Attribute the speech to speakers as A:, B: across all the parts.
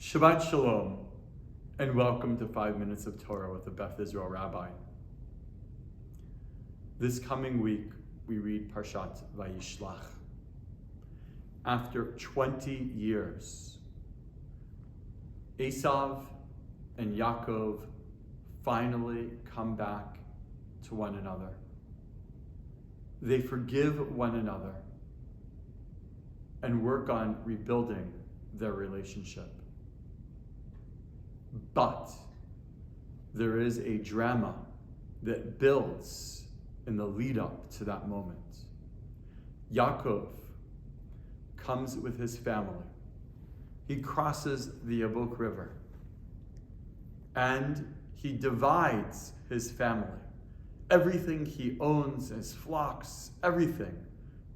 A: Shabbat Shalom, and welcome to 5 Minutes of Torah with the Beth Israel Rabbi. This coming week, we read Parshat Vayishlach. After 20 years, Esav and Yaakov finally come back to one another. They forgive one another and work on rebuilding their relationship. But there is a drama that builds in the lead up to that moment. Yaakov comes with his family. He crosses the Yabok River and he divides his family, everything he owns, his flocks, everything,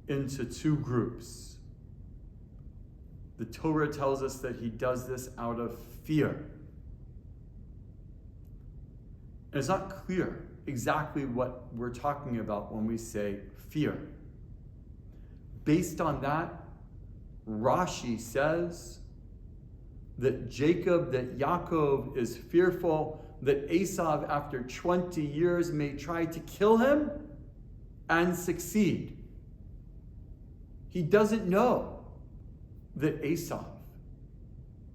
A: into two groups. The Torah tells us that he does this out of fear. And it's not clear exactly what we're talking about when we say fear. Based on that, Rashi says that Yaakov is fearful that Esav, after 20 years, may try to kill him and succeed. He doesn't know that Esav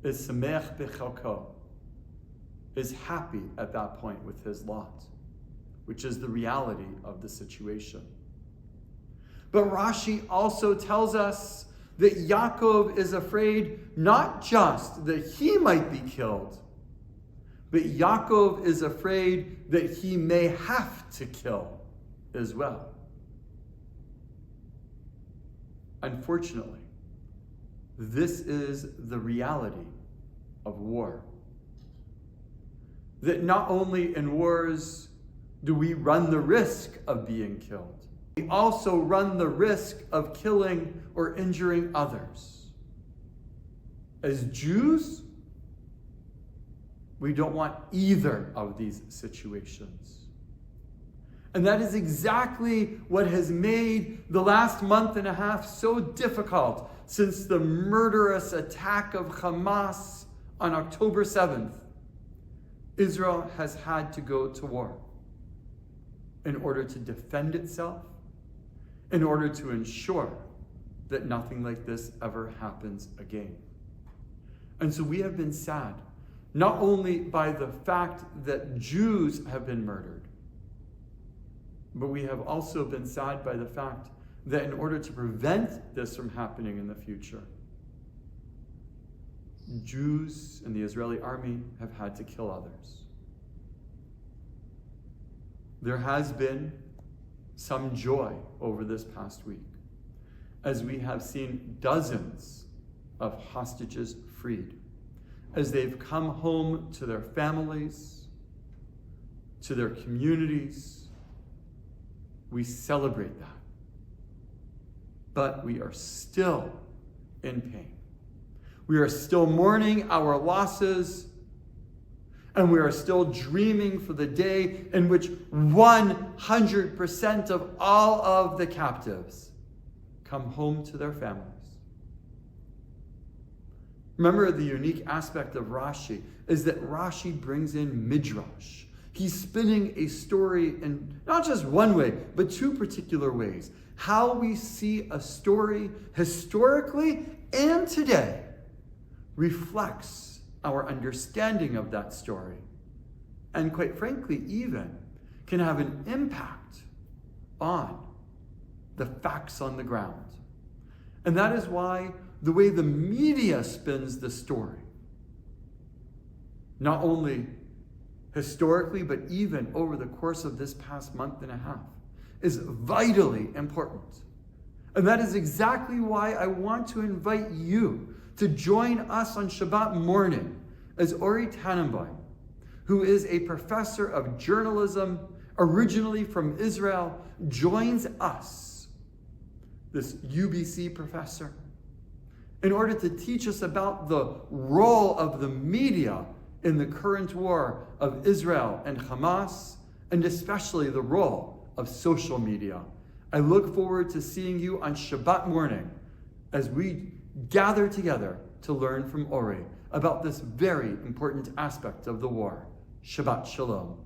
A: is samech b'chalko, is happy at that point with his lot, which is the reality of the situation. But Rashi also tells us that Yaakov is afraid not just that he might be killed, but Yaakov is afraid that he may have to kill as well. Unfortunately, this is the reality of war. That not only in wars do we run the risk of being killed, we also run the risk of killing or injuring others. As Jews, we don't want either of these situations. And that is exactly what has made the last month and a half so difficult since the murderous attack of Hamas on October 7th. Israel has had to go to war in order to defend itself, in order to ensure that nothing like this ever happens again. And so we have been sad, not only by the fact that Jews have been murdered, but we have also been sad by the fact that in order to prevent this from happening in the future, Jews and the Israeli army have had to kill others. There has been some joy over this past week as we have seen dozens of hostages freed, as they've come home to their families, to their communities. We celebrate that. But we are still in pain. We are still mourning our losses, and we are still dreaming for the day in which 100% of all of the captives come home to their families. Remember, the unique aspect of Rashi is that Rashi brings in midrash. He's spinning a story in not just one way, but two particular ways. How we see a story historically and today reflects our understanding of that story, and quite frankly, even can have an impact on the facts on the ground. And that is why the way the media spins the story, not only historically, but even over the course of this past month and a half, is vitally important. And that is exactly why I want to invite you to join us on Shabbat morning as Ori Tannenbaum, who is a professor of journalism, originally from Israel, joins us, this UBC professor, in order to teach us about the role of the media in the current war of Israel and Hamas, and especially the role of social media. I look forward to seeing you on Shabbat morning as we gather together to learn from Ori about this very important aspect of the war. Shabbat Shalom.